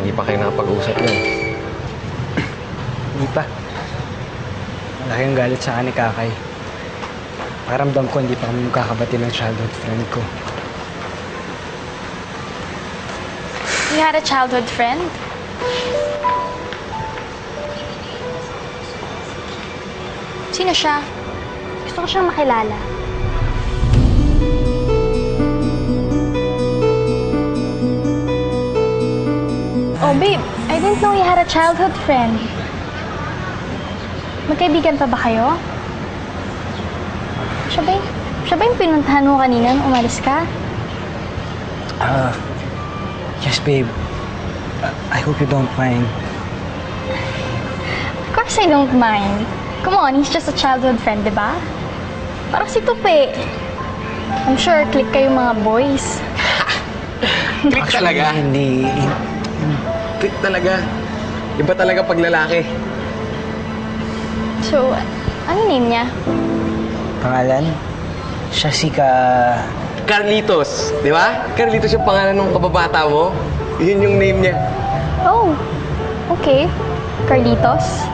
hindi pa kayo nakapag-usap nun. Hindi pa. Malaki ang galit sa akin ni Kakay. Pakiramdam ko hindi pa kami magkakabati ng childhood friend ko. You had a childhood friend? Sino siya? Gusto ko siyang makilala. Oh, babe. I didn't know you had a childhood friend. Magkaibigan pa ba kayo? Siya ba yung pinuntahan mo kanina nung umalis ka? Yes, babe. I hope you don't mind. Of course I don't mind. Come on, he's just a childhood friend, di ba? Parang si Tupi. I'm sure click kayo mga boys. Click talaga? Hindi. Click talaga. Iba talaga pag lalaki. So, ano name niya? Pangalan? Siya si Carlitos, di ba? Carlitos yung pangalan ng kababata mo. Yun yung name niya. Oh, okay. Carlitos.